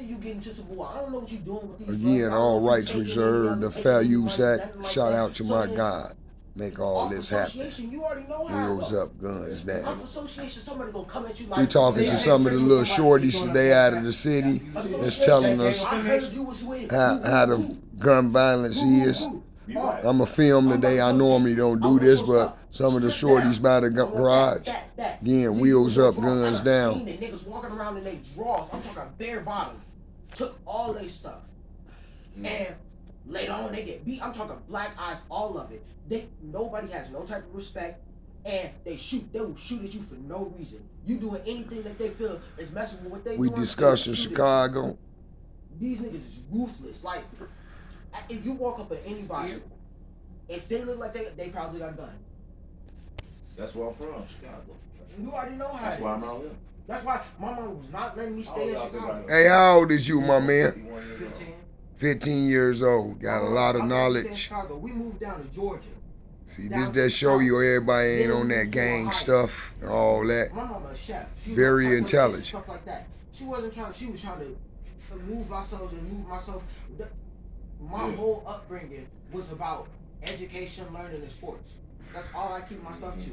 say you get into some bull. I don't know what you doing with these. Again, all rights reserved. The Fair Use Act. Shout out to my God. Make all this happen. You already know Wheels up, guns down. Off association, somebody gonna come at you like. We talking to some of the little shorties today out of the city that's telling us how the gun violence is. I'm a film today. I normally don't do this, but some of the shorties by the garage, again, wheels up, guns down. Niggas walking around in their drawers. I'm talking bare bottom. Took all their stuff, and later on they get beat. I'm talking black eyes, all of it. Nobody has no type of respect, and they will shoot at you for no reason. You doing anything that they feel is messing with what they We doing. discussed in Chicago. These niggas is ruthless. Like, if you walk up at anybody, if they look like they probably got a gun. That's where I'm from, Chicago. You already know how. That's why I'm out here. That's why my mom was not letting me stay in Chicago. Hey, how old is you, my man? 15. 15 years old. Got a lot of knowledge. We moved down to Georgia. See, this just show you everybody ain't on that gang stuff and all that. My mama a chef. Very intelligent. Stuff like that. She wasn't trying. She was trying to move ourselves and move myself. My whole upbringing was about education, learning, and sports. That's all I keep my stuff to.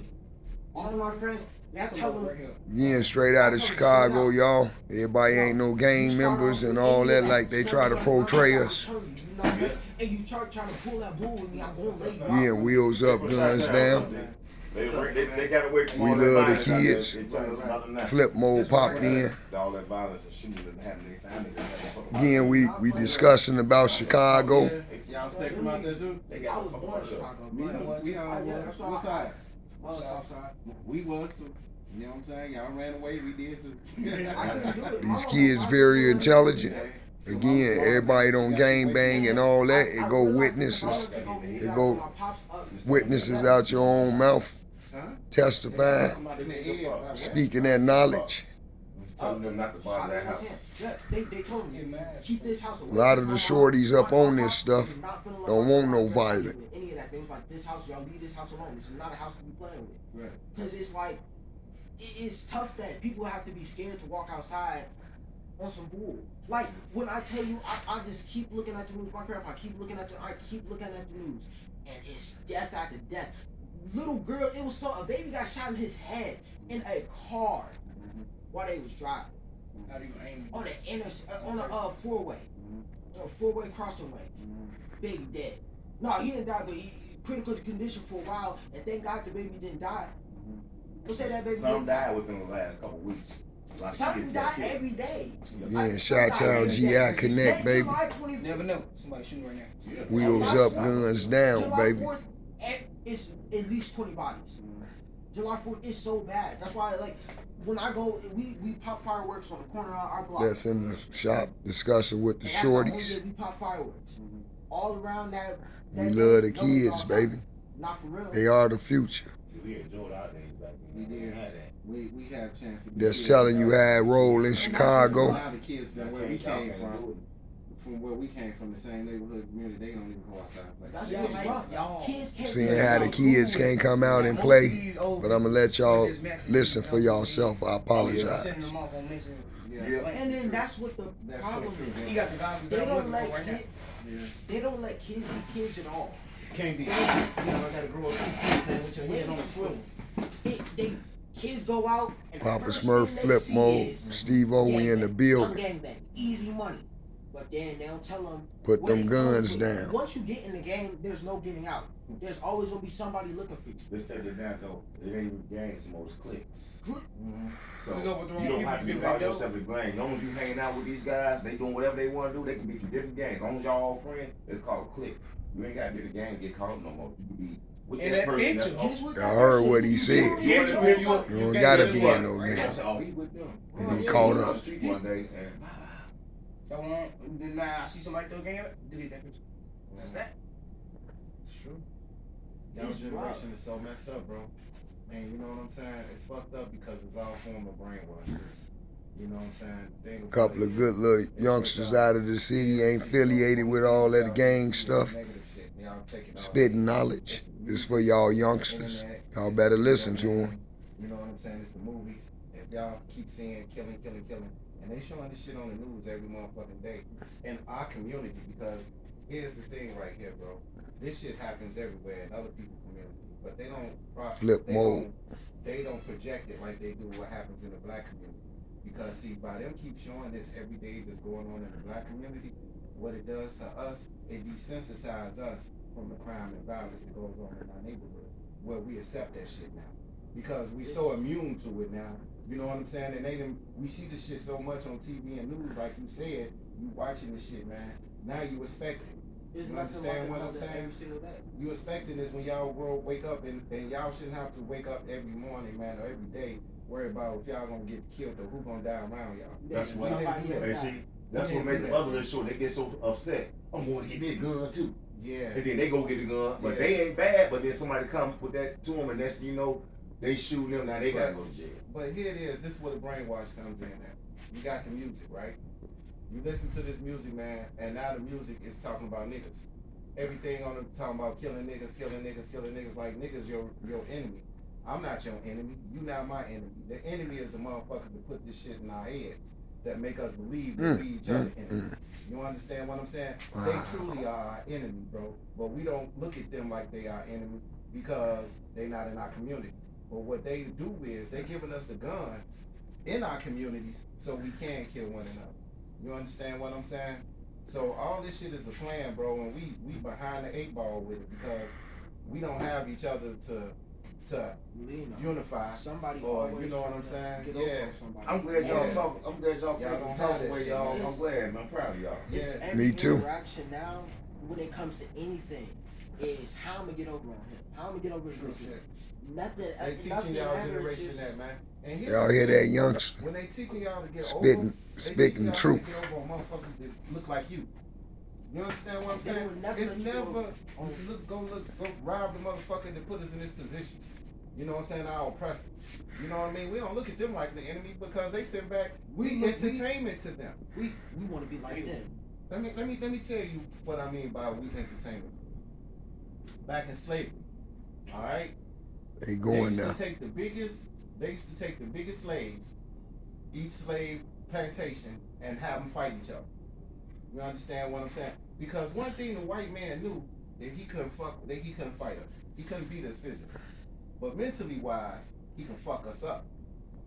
All of my friends, that's tell them. Yeah, straight out of Chicago, y'all. Everybody ain't no gang members and all that like they try to portray us. And you trying to pull that bull with me, I'm going to lay you out. Yeah, wheels up, guns down. They got away from We all love that the violence. kids. Flip mode popped in. All that violence and shooting and having their family. Again, we discussing about Chicago. Y'all stay from out there too? I was born in Chicago. We all was. What side? South side. We was too. You know what I'm saying? Y'all ran away, we did too. These kids very intelligent. Again, everybody don't gang bang and all that. It go witnesses. It go witnesses out your own mouth. Testifying. Speaking that knowledge. Telling them not to buy that house. They told me, keep this house away. A lot of the shorties up on this stuff don't want no violence. Any of that. They was like, this house, y'all leave this house alone. This is not a house to be playing with. Because it's like, it's tough that people have to be scared to walk outside on some bull. Like, when I tell you, I just keep looking at the news. My grandpa I keep looking at the news. And it's death after death. Little girl, a baby got shot in his head in a car while they was driving. On a four-way. On a four-way crossing way. Baby dead. No, he didn't die, but he critical condition for a while, and thank God the baby didn't die. Who said that baby? Some died within the last couple weeks. Something died every day. Yeah, Chitown GI Connect, baby. Never know. Somebody shooting right now. Wheels up, guns down, July baby. 4th, it's at least 20 bodies. July 4th is so bad. That's why, like, when I go, we pop fireworks on the corner of our block. That's in the shop discussing with the And that's the whole shorties. day we pop fireworks. All around that We love the kids, baby. Not for real. They are the future. We enjoyed our days back then. We did. We had a chance to be Just kids. telling you how it roll in Chicago. Now the kids from where we came from, the same neighborhood community, they don't even go outside and play. That's what's rough. Kids can't Seeing how the kids can't come out and play, but I'm gonna let y'all listen for yourself. I apologize. And then that's what the problem is. They don't let kids be kids at all. Can't be. You know, I gotta grow up playing with your head on the swivel. Kids go out and Papa the first Smurf, thing they flip see mode, is Steve O, we in the building. gangbang, easy money. But then they'll tell them Put what them it guns comes with. down. Once you get in the game, there's no getting out. There's always gonna be somebody looking for you. Let's take it down though. It ain't even gangs, it's most clicks. So We go with the wrong you don't people have to to be get call back yourself a gang. As long as you hanging out with these guys, they doing whatever they want to do. They can be from different gangs. As long as y'all all friends, it's called a clique. You ain't gotta be the gang to get caught up no more. You can be with In that that person. picture, That's all. I heard what he said. Yeah, You don't gotta be in no I gang. said, oh, he with them. Be caught up. On the street one day and Y'all want, nah, I see somebody throw a game, delete that picture. That's that. It's true. Young generation is so messed up, bro. Man, you know what I'm saying? It's fucked up because it's all form of brainwash. You know what I'm saying? Couple of good little youngsters out of the city ain't affiliated with all that gang stuff. Spitting knowledge is for y'all youngsters. Y'all better listen to them. You know what I'm saying? It's the movies. If y'all keep seeing killing, And they showing this shit on the news every motherfucking day in our community, because here's the thing right here, bro. This shit happens everywhere in other people's communities, but they don't they don't project it like they do what happens in the black community. Because see, by them keep showing this every day that's going on in the black community, what it does to us, it desensitizes us from the crime and violence that goes on in our neighborhood, where we accept that shit now. Because we so immune to it now. You know what I'm saying? And we see this shit so much on TV and news, like you said, you watching this shit, man. Now you expect it. You understand what I'm saying? You expecting this when y'all wake up, and y'all shouldn't have to wake up every morning, man, or every day, worry about if y'all gonna get killed or who gonna die around y'all. That's what that's what made the other show. They get so upset. I'm going to get me a gun too. Yeah. And then they go get a gun, but they ain't bad. But then somebody come put that to them, and that's they shooting them. Now they gotta go to jail. But here it is. This is where the brainwash comes in at. You got the music, right? You listen to this music, man, and now the music is talking about niggas. Everything on them talking about killing niggas, like niggas your enemy. I'm not your enemy. You not my enemy. The enemy is the motherfuckers that put this shit in our heads that make us believe that we each other enemy. You understand what I'm saying? Wow. They truly are our enemy, bro. But we don't look at them like they are enemy because they not in our community. But what they do is they giving us the gun in our communities so we can kill one another. You understand what I'm saying? So all this shit is a plan, bro, and we behind the 8 ball with it because we don't have each other to unify. Somebody or you know what I'm saying? Yeah. I'm glad y'all talking. I'm glad y'all talking where y'all. I'm glad, man. I'm proud of y'all. Yeah. Me too. Interaction now, when it comes to anything, is how I'm gonna get over on him. How I'm gonna get over his shit. Nothing. They teaching y'all generation that, man. And y'all hear that, youngster? When they teaching y'all to get spitting over, truth. To get over on motherfuckers that look like you. You understand what I'm saying? It's never go rob the motherfucker that put us in this position. You know what I'm saying? Our oppressors. You know what I mean? We don't look at them like the enemy because they sit back. We entertainment to them. We want to be like them. Let me tell you what I mean by we entertainment. Back in slavery, all right. They going now. They used to take the biggest slaves, each slave plantation, and have them fight each other. You understand what I'm saying? Because one thing the white man knew that he couldn't fight us. He couldn't beat us physically. But mentally wise, he can fuck us up.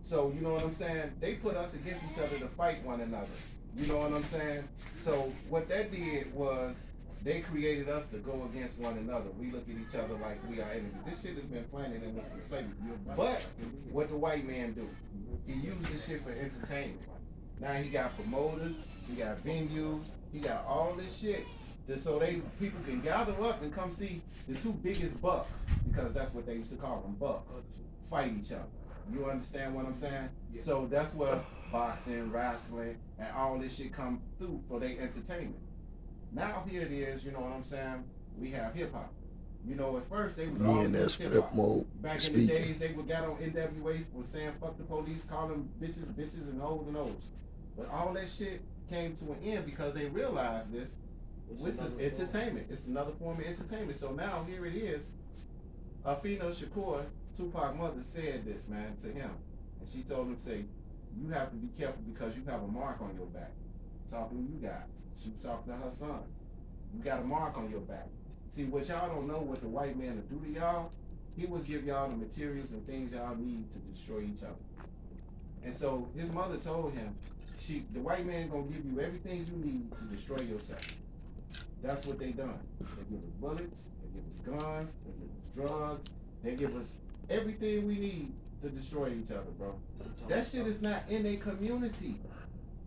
So you know what I'm saying? They put us against each other to fight one another. You know what I'm saying? So what that did was they created us to go against one another. We look at each other like we are enemies. This shit has been planted in us from slavery. But what the white man do? He used this shit for entertainment. Now he got promoters, he got venues, he got all this shit so people can gather up and come see the 2 biggest bucks, because that's what they used to call them, bucks, fight each other. You understand what I'm saying? Yeah. So that's where boxing, wrestling, and all this shit come through for their entertainment. Now here it is, you know what I'm saying? We have hip hop. You know, at first they was all that's flip mode. Back in the days, they would get on NWA was saying fuck the police, call them bitches, and hoes and hoes. But all that shit came to an end because they realized this is entertainment. It's another form of entertainment. So now here it is. Afina Shakur, Tupac's mother, said this, man, to him. And she told him, say, you have to be careful because you have a mark on your back. Talking to you guys. She was talking to her son. You got a mark on your back. See, what y'all don't know what the white man will do to y'all, he will give y'all the materials and things y'all need to destroy each other. And so his mother told him, the white man gonna give you everything you need to destroy yourself. That's what they done. They give us bullets, they give us guns, they give us drugs, they give us everything we need to destroy each other, bro. That shit is not in a community.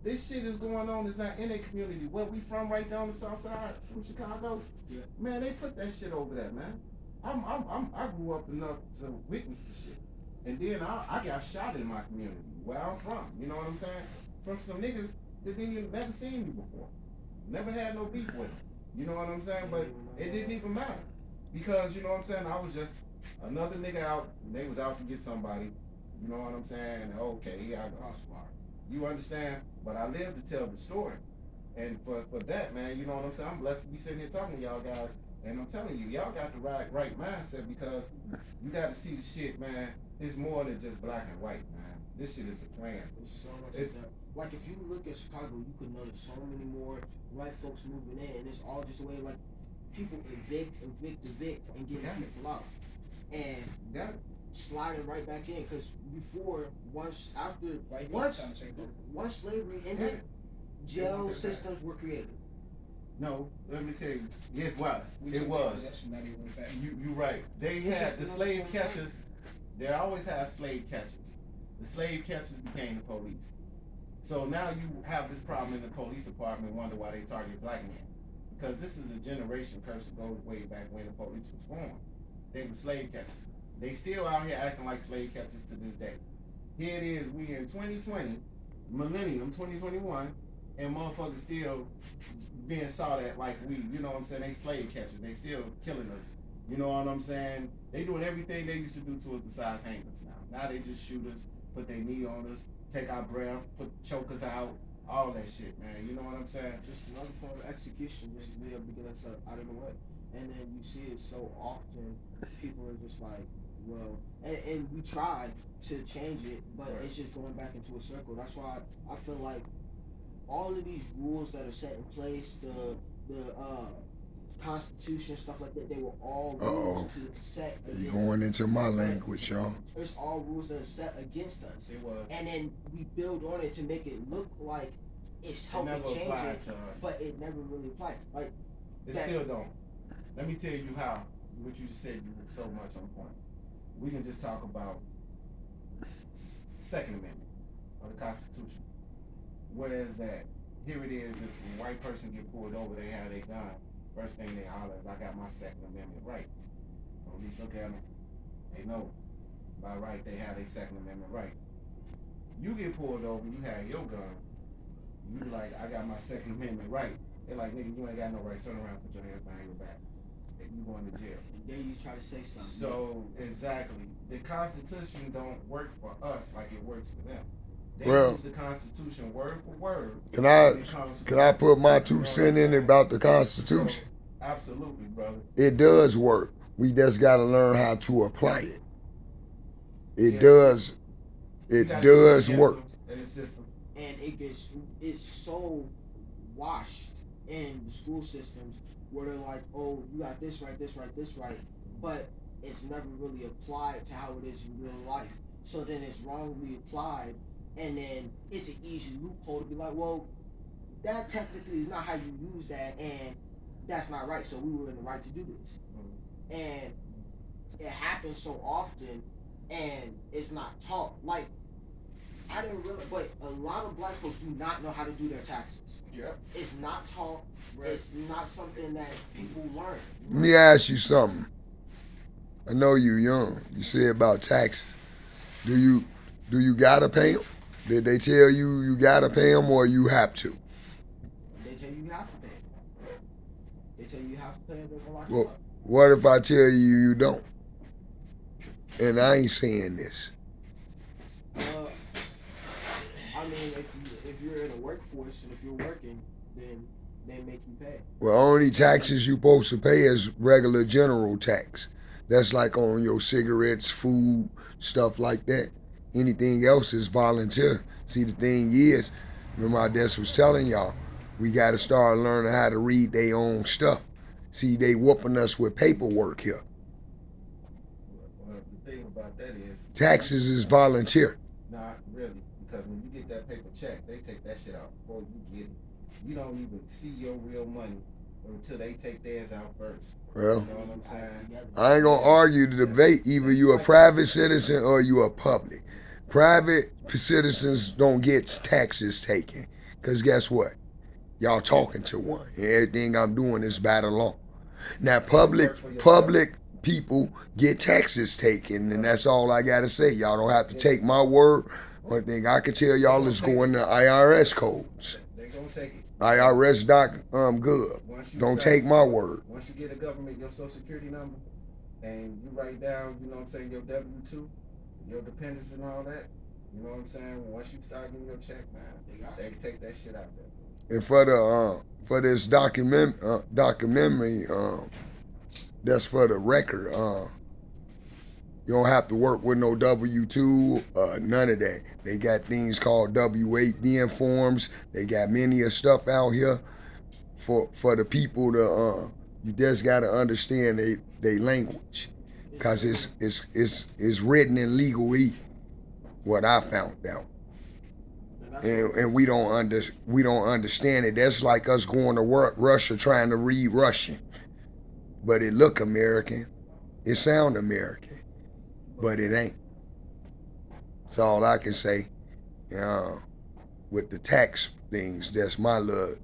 This shit is going on, it's not in a community. Where we from, right down the south side from Chicago? Yeah. Man, they put that shit over there, man. I grew up enough to witness the shit. And then I got shot in my community, where I'm from. You know what I'm saying? From some niggas that didn't even never seen me before. Never had no beef with them. You know what I'm saying? But it didn't even matter. Because, you know what I'm saying, I was just another nigga out, they was out to get somebody. You know what I'm saying? Okay, here I go. You understand? But I live to tell the story. And for that, man, you know what I'm saying? I'm blessed to be sitting here talking to y'all guys. And I'm telling you, y'all got the right mindset, because you got to see the shit, man. It's more than just black and white, man. This shit is a plan. Like if you look at Chicago, you could notice so many more white folks moving in, and it's all just a way like people evict, and getting people out, and sliding right back in. Because before, once slavery ended, jail systems were created. No, let me tell you, it was. You right. They had the slave catchers. They always have slave catchers. The slave catchers became the police. So now you have this problem in the police department, wonder why they target black men. Because this is a generation curse that goes way back when the police was formed. They were slave catchers. They still out here acting like slave catchers to this day. Here it is, we in 2020, millennium, 2021, and motherfuckers still being sought at like we, you know what I'm saying, they slave catchers. They still killing us. You know what I'm saying? They doing everything they used to do to us besides hang us now. Now they just shoot us, put their knee on us, take our breath, choke us out, all that shit, man. You know what I'm saying? Just another form of execution, just to be able to get us out of the way. And then you see it so often, people are just like, well, and we try to change it, but it's just going back into a circle. That's why I feel like all of these rules that are set in place, the Constitution, stuff like that, they were all rules to set against. You going into my language, y'all. It's all rules that are set against us. It was. And then we build on it to make it look like it's helping change it, but it never really applied. Like it still don't. Let me tell you how. What you just said, you were so much on point. We can just talk about Second Amendment of the Constitution. Whereas that, here it is, if a white person get pulled over, they have their gun. First thing they holler is, I got my Second Amendment rights. Police look at them, they know by right they have their Second Amendment rights. You get pulled over, you have your gun, you be like, I got my Second Amendment right. They're like, nigga, you ain't got no rights. Turn around, put your hands behind your back. You going to jail. Then you try to say something. So exactly, the Constitution don't work for us like it works for them. They use the Constitution word for word. Can I put my 2 cents in about the Constitution? So, absolutely, brother. It does work. We just got to learn how to apply it. It does work. And it's so washed in the school systems where they're like, oh, you got this right, but it's never really applied to how it is in real life. So then it's wrongly applied, and then it's an easy loophole to be like, well, that technically is not how you use that, and that's not right, so we were in the right to do this. And it happens so often, and it's not taught. Like, I didn't realize, but a lot of black folks do not know how to do their taxes. Yep. It's not taught. Right. It's not something that people learn. Let me ask you something. I know you're young. You say about taxes. Do you gotta pay them? Did they tell you gotta pay them, or you have to? They tell you have to pay them. They tell you have to pay them. Well, what if I tell you don't? And I ain't saying this. I mean, if you're in the workforce and if you're working, then they make you pay. Well, only taxes you supposed to pay is regular general tax. That's like on your cigarettes, food, stuff like that. Anything else is volunteer. See, the thing is, remember my dad was telling y'all, we got to start learning how to read their own stuff. See, they whooping us with paperwork here. Well, the thing about that is, taxes is volunteer. Not really, because when you get that paper check, they take that shit out before you get it. You don't even see your real money until they take theirs out first. Well, you know what I'm saying? I ain't gonna argue the debate. Either you a private citizen or you a public. Private citizens don't get taxes taken, cause guess what? Y'all talking to one. And everything I'm doing is by the law. Now public people get taxes taken, and that's all I gotta say. Y'all don't have to take my word. One thing I can tell y'all is going to IRS codes. They gonna take it. IRS.gov. Don't take my word. Once you get a government, your social security number, and you write down, you know what I'm saying, your W-2, your dependents and all that, you know what I'm saying? Once you start getting your check, man, they can take that shit out there. And for this documentary, that's for the record. You don't have to work with no W-2, none of that. They got things called W-8 forms. They got many of stuff out here for the people to, you just got to understand they language. Because it's written in legalese, what I found out. And we don't understand it. That's like us going to Russia trying to read Russian. But it look American. It sound American. But it ain't. That's all I can say. With the tax things, that's my little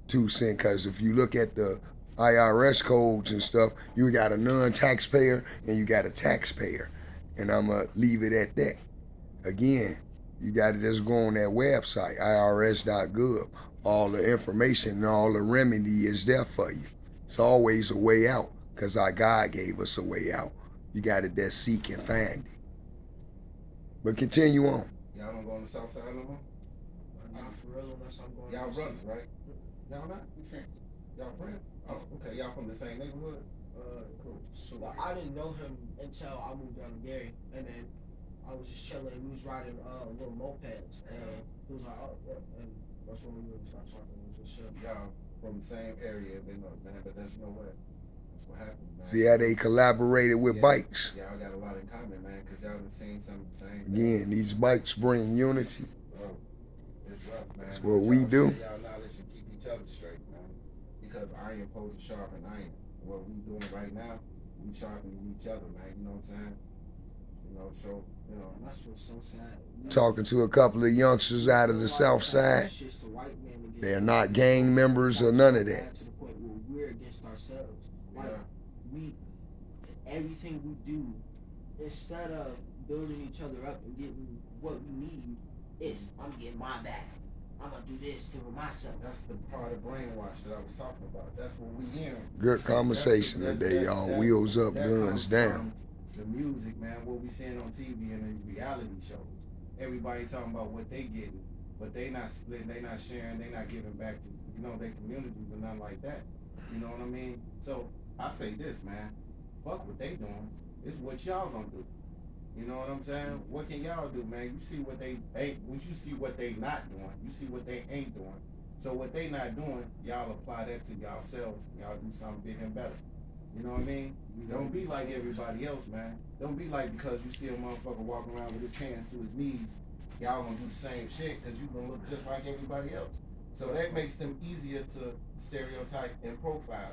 2 cents. Because if you look at the IRS codes and stuff, you got a non-taxpayer and you got a taxpayer. And I'm going to leave it at that. Again, you got to just go on that website, irs.gov. All the information and all the remedy is there for you. It's always a way out, because our God gave us a way out. You got to just seek and find it. But continue on. Y'all don't go on the south side no more? Not for real unless I'm going. Y'all brothers, right? Y'all not? Y'all friends? Oh, okay. Y'all from the same neighborhood? Cool. But I didn't know him until I moved down to Gary, and then I was just chilling. We was riding little mopeds, and he was like, "Oh, yeah." And that's when we really started talking. We was just chilling. Y'all from the same area, they know, man. But that's nowhere. That's what happened, man. See how they collaborated with bikes. Y'all got a lot in common, man, because y'all been seeing some of the same. Again, these bikes bring unity. Bro, it's rough, man. That's what we do. Y'all knowledge and keep each other straight, man. Because iron supposed to sharpen iron. What we doing right now, we sharpening each other, man. You know what I'm saying? So, that's what's so sad. Talking to a couple of youngsters out of the south side. They're not gang members or none of that. To the point where we're against ourselves. Like, everything we do, instead of building each other up and getting what we need, it's, I'm getting my back. I'm gonna do this to myself. That's the part of brainwash that I was talking about. That's what we hearing. Good conversation today, y'all. Wheels up, guns down. The music, man, what we seeing on TV and the reality shows. Everybody talking about what they getting, but they not splitting, they not sharing, they not giving back to, their communities or nothing like that. You know what I mean? So I say this, man, fuck what they doing. It's what y'all gonna do. You know what I'm saying? What can y'all do, man? You see what they ain't, when you see what they not doing, you see what they ain't doing. So what they not doing, y'all apply that to yourselves, y'all do something big and better. You know what I mean? Don't be like everybody else, man. Don't be like, because you see a motherfucker walking around with his hands to his knees, y'all gonna do the same shit because you gonna look just like everybody else. So that makes them easier to stereotype and profile.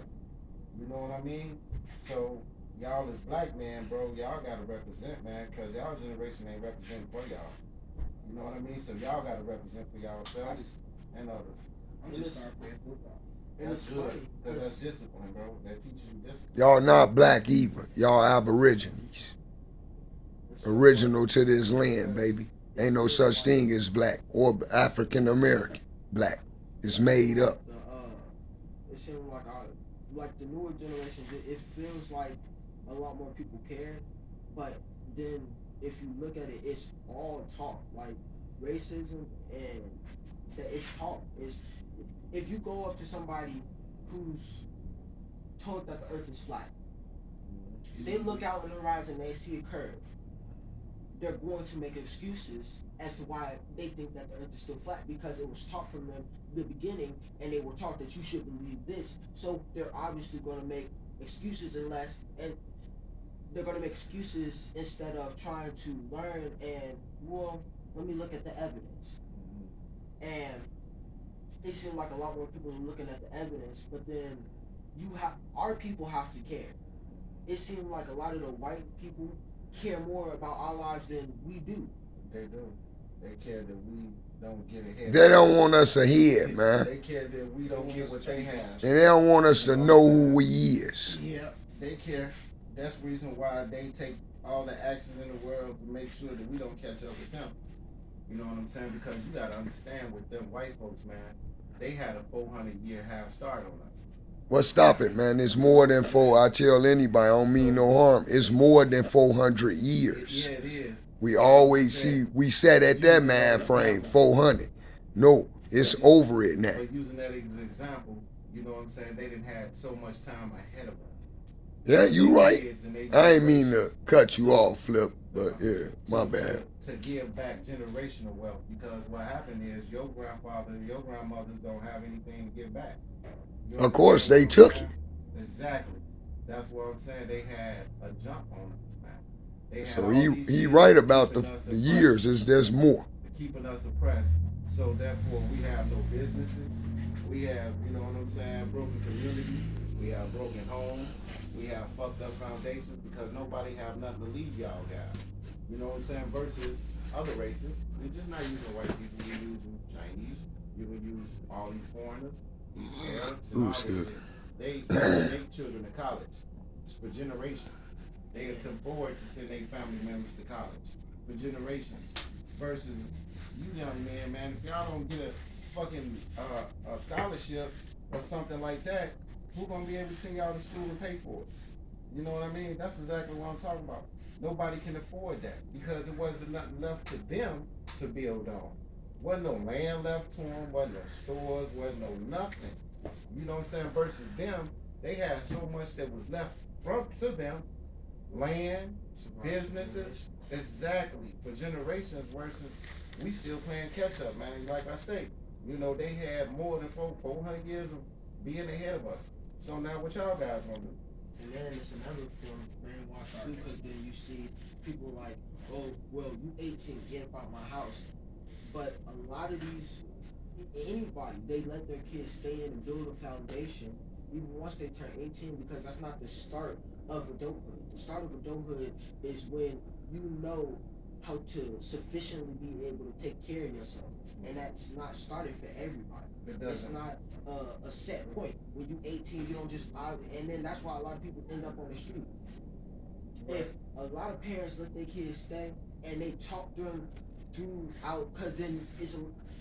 You know what I mean? So y'all as black men, bro, y'all gotta represent, man, because y'all generation ain't representing for y'all. You know what I mean? So y'all gotta represent for yourselves and others. I'm just starting playing football. That's good, because that's discipline, bro. That teaches you discipline. Y'all not black either. Y'all aborigines. Original to this land, baby. Ain't no such thing as black or African American black. It's made up. It seems like the newer generation, it feels like a lot more people care, but then if you look at it, it's all talk. Like racism and it's talk. If you go up to somebody who's told that the earth is flat, they look out on the horizon and they see a curve, they're going to make excuses as to why they think that the earth is still flat, because it was taught from them the beginning, and they were taught that you should believe this. So they're obviously going to make excuses they're going to make excuses instead of trying to learn and, well, let me look at the evidence. And it seems like a lot more people are looking at the evidence, but then our people have to care. It seems like a lot of the white people care more about our lives than we do. They do. They care that we don't get ahead. They don't want us ahead, man. They care that we don't get what they have. And they don't want us to know who we is. Yeah, they care. That's the reason why they take all the actions in the world to make sure that we don't catch up with them. You know what I'm saying? Because you gotta understand, with them white folks, man, they had a 400-year half start on us. Well, stop it, man. It's more than I tell anybody, I don't mean no harm. It's more than 400 years. Yeah, it is. We always see, we set at that mind frame, 400. No, it's over it now. But using that as an example, you know what I'm saying? They didn't have so much time ahead of us. Yeah, you right. kids and they I ain't mean generation. to cut you off, Flip, but yeah, my bad. To give back generational wealth, because what happened is your grandfather, your grandmothers don't have anything to give back. You Of course, they understand what I'm took it. saying? Exactly. That's what I'm saying. They had a jump on us, man. They had So all these he years right of about keeping us the oppressed, years. There's more. keeping us oppressed. So therefore, we have no businesses. We have, you know what I'm saying, broken communities. We have broken homes. We have fucked up foundations because nobody have nothing to leave y'all guys. You know what I'm saying? Versus other races, we're just not using white people. We're using Chinese. You would use all these foreigners, these Arabs, and all this shit. They take children to college for generations. They have come forward to send their family members to college for generations. Versus you young men, man, if y'all don't get a fucking a scholarship or something like that, who gonna be able to send y'all to school and pay for it? You know what I mean? That's exactly what I'm talking about. Nobody can afford that because it wasn't nothing left to them to build on. Wasn't no land left to them, wasn't no stores, wasn't no nothing. You know what I'm saying? Versus them, they had so much that was left from to them, land, businesses, exactly, for generations versus we still playing catch up, man. Like I say, you know, they had more than 400 years of being ahead of us. So now what y'all guys gonna do? And then it's another form of brainwash too, because then you see people like, oh, well, you 18, get up out my house. But a lot of these, anybody, they let their kids stay in and build a foundation even once they turn 18, because that's not the start of adulthood. The start of adulthood is when you know how to sufficiently be able to take care of yourself. And that's not started for everybody. It's not a set point. When you 18, you don't just and then that's why a lot of people end up on the street. If a lot of parents let their kids stay and they talk them throughout, because then it's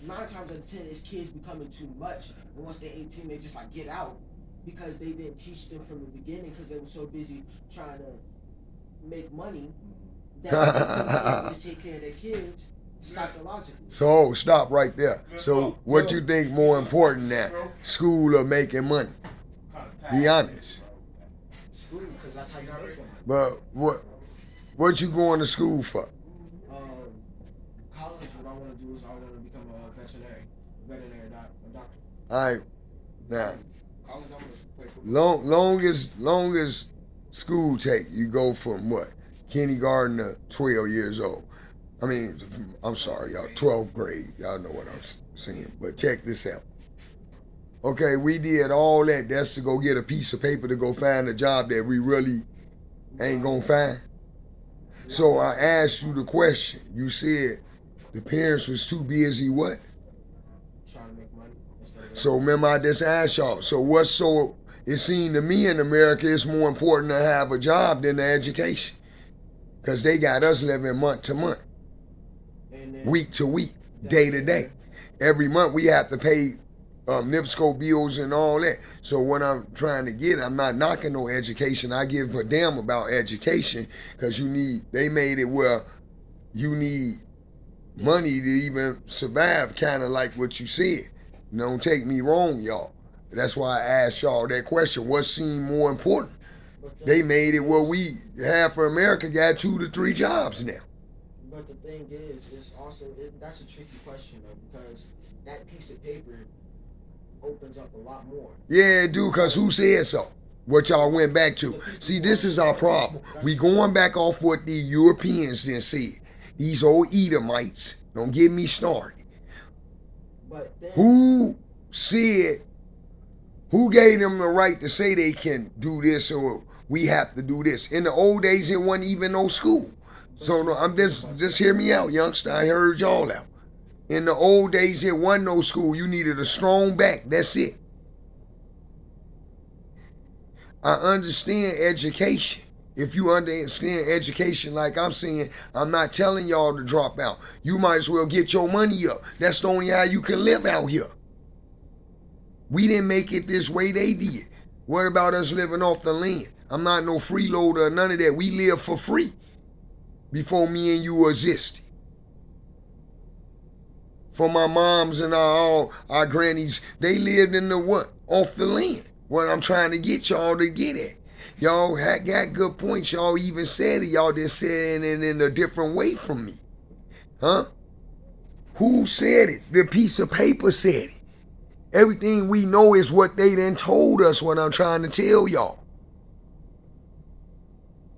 9 times out of 10 it's kids becoming too much, and once they're 18 they just like get out because they didn't teach them from the beginning because they were so busy trying to make money that they didn't take care of their kids psychologically. So stop right there. So what you think more important now, school or making money? Be honest. School, because that's how you make money. But what you going to school for? College, what I want to do is I want to become a veterinary doctor. All right, now College, I want to play football. long as school take, you go from what? Kindergarten to 12 years old. I mean, I'm sorry, y'all, 12th grade. Y'all know what I'm saying. But check this out. Okay, we did all that. That's to go get a piece of paper to go find a job that we really ain't gonna find. So I asked you the question. You said the parents was too busy what? Trying to make money. So remember I just asked y'all. So what's so, it seemed to me in America it's more important to have a job than the education. Because they got us living month to month, week to week, day to day. Every month we have to pay NIPSCO bills and all that. So what I'm trying to get, I'm not knocking no education. I give a damn about education because they made it where you need money to even survive, kind of like what you said. Don't take me wrong, y'all. That's why I asked y'all that question. What seemed more important? They made it where we, half of America got 2 to 3 jobs now. But the thing is, it's also, that's a tricky question though, because that piece of paper opens up a lot more. Yeah, it do, because who said so? What y'all went back to. See, this is our problem. We going back off what the Europeans then said. These old Edomites, don't get me started. But then, who gave them the right to say they can do this or we have to do this? In the old days, it wasn't even no school. So no, I'm just hear me out, youngster. I heard y'all out. In the old days, it wasn't no school. You needed a strong back. That's it. I understand education. If you understand education like I'm saying, I'm not telling y'all to drop out. You might as well get your money up. That's the only how you can live out here. We didn't make it this way, they did. What about us living off the land? I'm not no freeloader or none of that. We live for free before me and you existed. For my moms and our grannies, they lived in the what? Off the land. What I'm trying to get y'all to get at. Y'all had got good points. Y'all even said it. Y'all just said it in a different way from me. Huh? Who said it? The piece of paper said it. Everything we know is what they done told us, what I'm trying to tell y'all.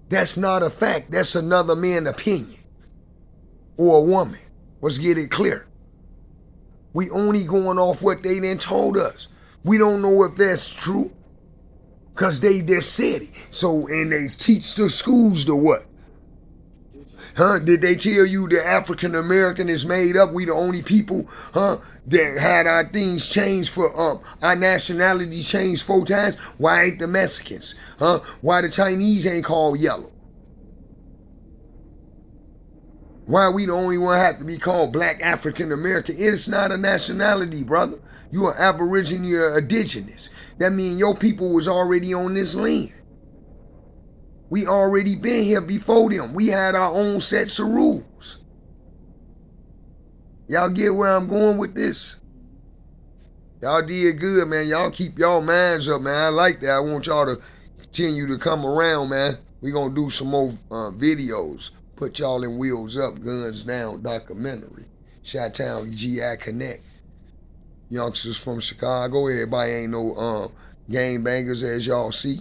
That's not a fact. That's another man's opinion. Or a woman. Let's get it clear. We only going off what they done told us. We don't know if that's true. Because they just said it. So, and they teach the schools to what? Huh? Did they tell you the African American is made up? We the only people, huh, that had our things changed for our nationality changed 4 times? Why ain't the Mexicans? Huh? Why the Chinese ain't called yellow? Why we the only one have to be called Black African American? It's not a nationality, brother. You are Aboriginal, you're indigenous. That means your people was already on this land. We already been here before them. We had our own sets of rules. Y'all get where I'm going with this? Y'all did good, man. Y'all keep y'all minds up, man. I like that. I want y'all to continue to come around, man. We gonna do some more videos. Put y'all in Wheels Up, Guns Down documentary. Chitown, GI Connect. Youngsters from Chicago. Everybody ain't no gang bangers, as y'all see.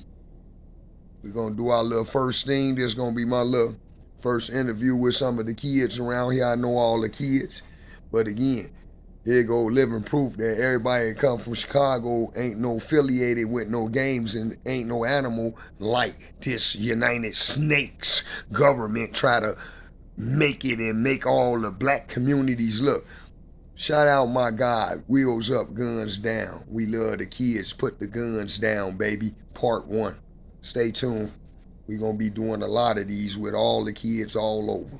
We're going to do our little first thing. This is going to be my little first interview with some of the kids around here. I know all the kids. But again, here go living proof that everybody that come from Chicago ain't no affiliated with no games and ain't no animal like this United Snakes government try to make it and make all the black communities look. Shout out my guy, Wheels Up, Guns Down. We love the kids. Put the guns down, baby. Part 1. Stay tuned. We're going to be doing a lot of these with all the kids all over.